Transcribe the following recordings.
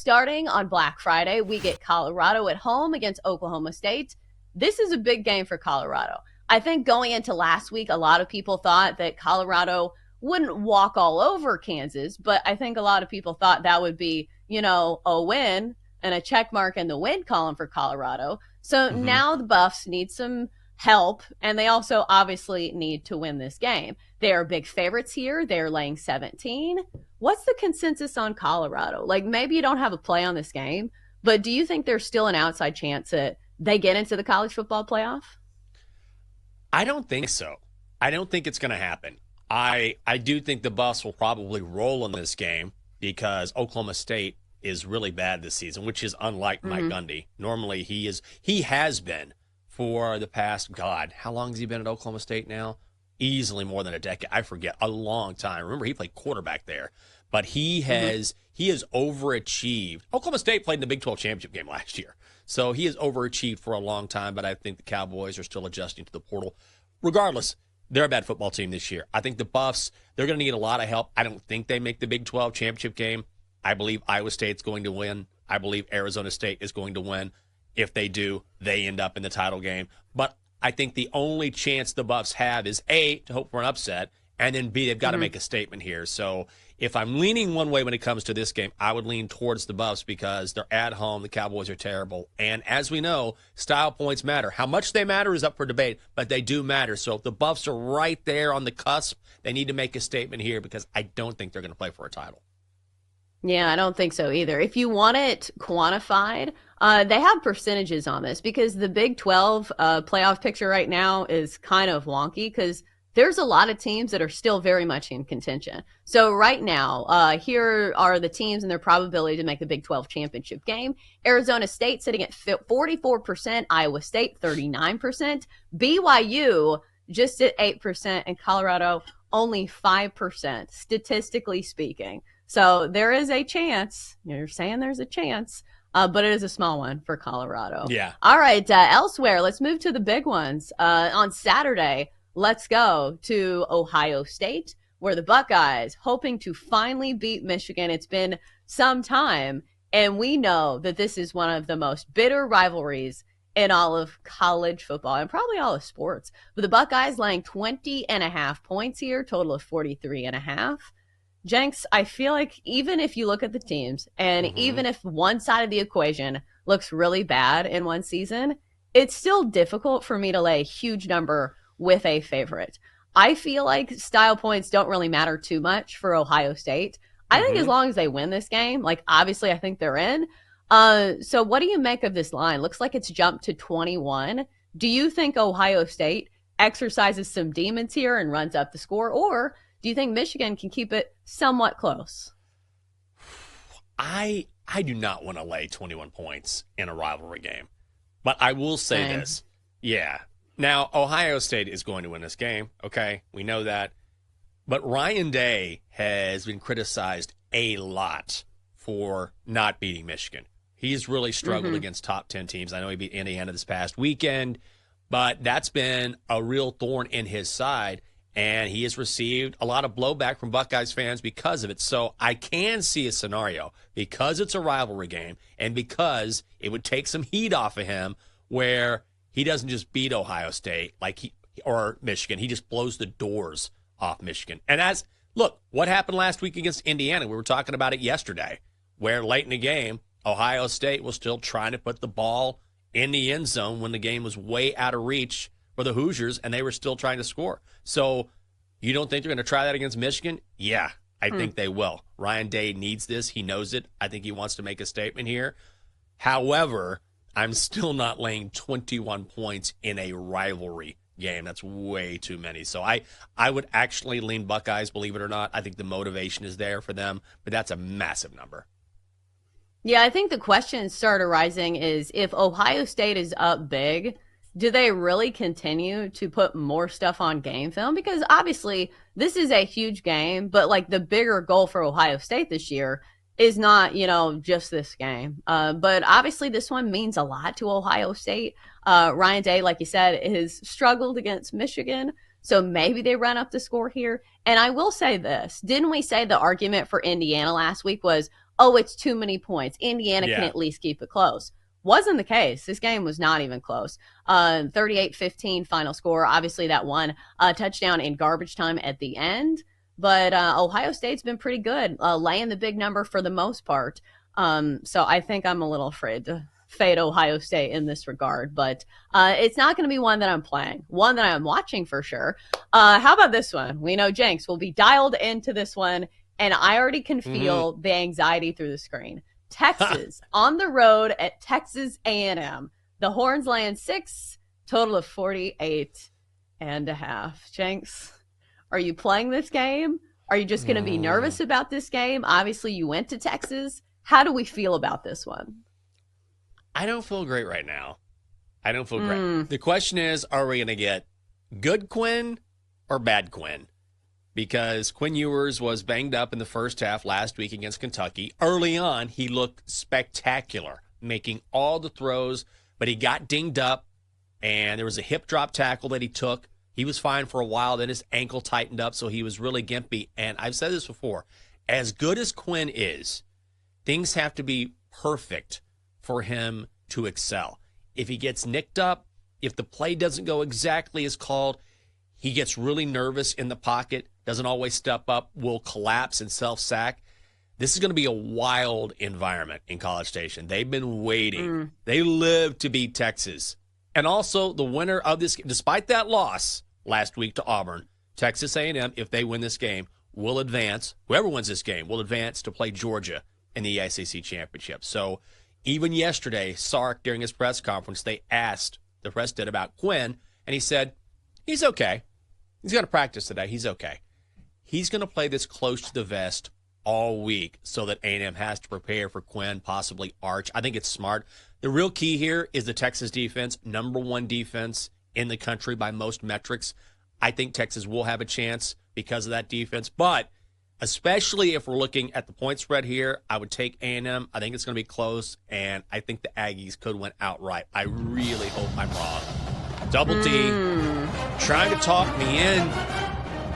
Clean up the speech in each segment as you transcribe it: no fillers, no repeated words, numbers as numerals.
starting on Black Friday, we get Colorado at home against Oklahoma State. This is a big game for Colorado. I think going into last week, a lot of people thought that Colorado wouldn't walk all over Kansas, but I think a lot of people thought that would be, a win and a check mark in the win column for Colorado. So now the Buffs need some help, and they also obviously need to win this game. They are big favorites here. They're laying 17. What's the consensus on Colorado? Like, maybe you don't have a play on this game, but do you think there's still an outside chance that they get into the college football playoff? I don't think so. I don't think it's going to happen. I do think the Buffs will probably roll in this game because Oklahoma State is really bad this season, which is unlike Mike Gundy. Normally he has been for the past, God, how long has he been at Oklahoma State now? Easily more than a decade. I forget, a long time. Remember, he played quarterback there. But he has overachieved. Oklahoma State played in the Big 12 championship game last year. So he has overachieved for a long time, but I think the Cowboys are still adjusting to the portal. Regardless, they're a bad football team this year. I think the Buffs, they're going to need a lot of help. I don't think they make the Big 12 championship game. I believe Iowa State's going to win. I believe Arizona State is going to win. If they do, they end up in the title game. But I think the only chance the Buffs have is A, to hope for an upset, and then B, they've got to make a statement here. So if I'm leaning one way when it comes to this game, I would lean towards the Buffs because they're at home. The Cowboys are terrible. And as we know, style points matter. How much they matter is up for debate, but they do matter. So if the Buffs are right there on the cusp, they need to make a statement here because I don't think they're going to play for a title. Yeah, I don't think so either. If you want it quantified, they have percentages on this because the Big 12 playoff picture right now is kind of wonky because there's a lot of teams that are still very much in contention. So right now, here are the teams and their probability to make the Big 12 championship game. Arizona State sitting at 44%, Iowa State 39%, BYU just at 8%, and Colorado only 5%, statistically speaking. So there is a chance. You're saying there's a chance, but it is a small one for Colorado. Yeah. All right, elsewhere, let's move to the big ones. On Saturday, let's go to Ohio State, where the Buckeyes hoping to finally beat Michigan. It's been some time, and we know that this is one of the most bitter rivalries in all of college football and probably all of sports. But the Buckeyes laying 20.5 points here, total of 43.5. Jenks, I feel like even if you look at the teams and even if one side of the equation looks really bad in one season, it's still difficult for me to lay a huge number with a favorite. I feel like style points don't really matter too much for Ohio State. I think as long as they win this game, like obviously I think they're in. So what do you make of this line? Looks like it's jumped to 21. Do you think Ohio State exercises some demons here and runs up the score, or do you think Michigan can keep it somewhat close? I do not want to lay 21 points in a rivalry game. But I will say this. Yeah. Now, Ohio State is going to win this game. Okay. We know that. But Ryan Day has been criticized a lot for not beating Michigan. He's really struggled against top 10 teams. I know he beat Indiana this past weekend, but that's been a real thorn in his side. And he has received a lot of blowback from Buckeyes fans because of it. So I can see a scenario, because it's a rivalry game and because it would take some heat off of him, where he doesn't just beat Ohio State or Michigan. He just blows the doors off Michigan. And look, what happened last week against Indiana? We were talking about it yesterday, where late in the game, Ohio State was still trying to put the ball in the end zone when the game was way out of reach for the Hoosiers, and they were still trying to score. So you don't think they're going to try that against Michigan? Yeah, I think they will. Ryan Day needs this. He knows it. I think he wants to make a statement here. However, I'm still not laying 21 points in a rivalry game. That's way too many. So I would actually lean Buckeyes, believe it or not. I think the motivation is there for them, but that's a massive number. Yeah, I think the question start arising is if Ohio State is up big, do they really continue to put more stuff on game film? Because obviously this is a huge game, but like the bigger goal for Ohio State this year is not, just this game. But obviously this one means a lot to Ohio State. Ryan Day, like you said, has struggled against Michigan. So maybe they run up the score here. And I will say this. Didn't we say the argument for Indiana last week was, oh, it's too many points. Indiana can Yeah. at least keep it close. Wasn't the case. This game was not even close. 38-15 final score. Obviously, that one touchdown in garbage time at the end. But Ohio State's been pretty good, laying the big number for the most part. So I think I'm a little afraid to fade Ohio State in this regard. But it's not going to be one that I'm playing. One that I'm watching for sure. How about this one? We know Jenks will be dialed into this one. And I already can feel the anxiety through the screen. Texas on the road at Texas A&M. The Horns laying 6, total of 48.5. Jenks, are you playing this game? Are you just going to be nervous about this game? Obviously, you went to Texas. How do we feel about this one? I don't feel great right now. I don't feel great. The question is, are we going to get good Quinn or bad Quinn? Because Quinn Ewers was banged up in the first half last week against Kentucky. Early on, he looked spectacular, making all the throws, but he got dinged up, and there was a hip drop tackle that he took. He was fine for a while, then his ankle tightened up, so he was really gimpy. And I've said this before, as good as Quinn is, things have to be perfect for him to excel. If he gets nicked up, if the play doesn't go exactly as called, he gets really nervous in the pocket, doesn't always step up, will collapse and self-sack. This is going to be a wild environment in College Station. They've been waiting. They live to beat Texas. And also, the winner of this, despite that loss last week to Auburn, Texas A&M, if they win this game, will advance. Whoever wins this game will advance to play Georgia in the ACC Championship. So even yesterday, Sark, during his press conference, the press did about Quinn, and he said, he's okay. He's going to practice today. He's okay. He's going to play this close to the vest all week so that A&M has to prepare for Quinn, possibly Arch. I think it's smart. The real key here is the Texas defense, number one defense in the country by most metrics. I think Texas will have a chance because of that defense. But especially if we're looking at the point spread here, I would take A&M. I think it's going to be close, and I think the Aggies could win outright. I really hope I'm wrong. Double D trying to talk me in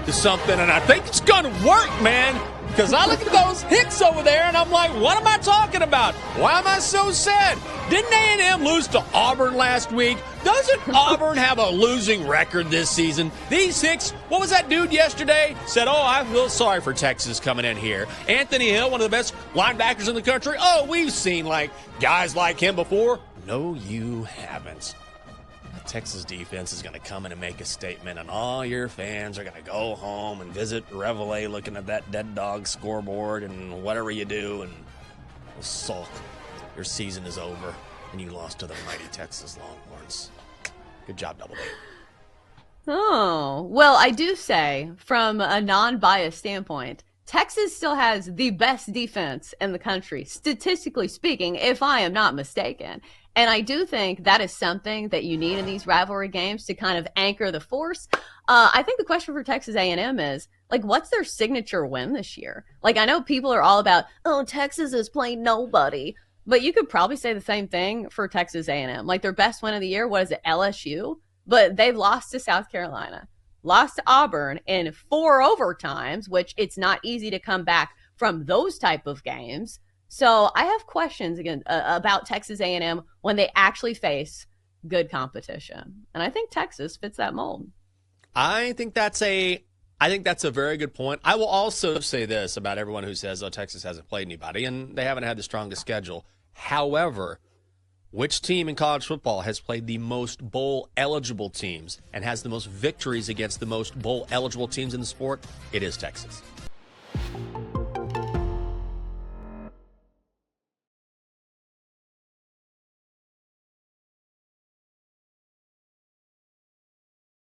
to something, and I think it's going to work, man, because I look at those hits over there, and I'm like, what am I talking about? Why am I so sad? Didn't A&M lose to Auburn last week? Doesn't Auburn have a losing record this season? These Hicks, what was that dude yesterday? Said, oh, I feel sorry for Texas coming in here. Anthony Hill, one of the best linebackers in the country. Oh, we've seen guys like him before. No, you haven't. Texas defense is going to come in and make a statement, and all your fans are going to go home and visit Rivalry looking at that dead dog scoreboard and whatever you do, and you'll sulk. Your season is over, and you lost to the mighty Texas Longhorns. Good job, Double D. Oh, well, I do say, from a non-biased standpoint, Texas still has the best defense in the country, statistically speaking, if I am not mistaken. And I do think that is something that you need in these rivalry games to kind of anchor the force. I think the question for Texas A&M is, what's their signature win this year? I know people are all about, oh, Texas is playing nobody. But you could probably say the same thing for Texas A&M. Their best win of the year, what is it, LSU? But they've lost to South Carolina, lost to Auburn in 4 overtimes, which it's not easy to come back from those type of games. So I have questions again about Texas A&M when they actually face good competition, and I think Texas fits that mold. I think that's a very good point. I will also say this about everyone who says, "Oh, Texas hasn't played anybody," and they haven't had the strongest schedule. However, which team in college football has played the most bowl-eligible teams and has the most victories against the most bowl-eligible teams in the sport? It is Texas.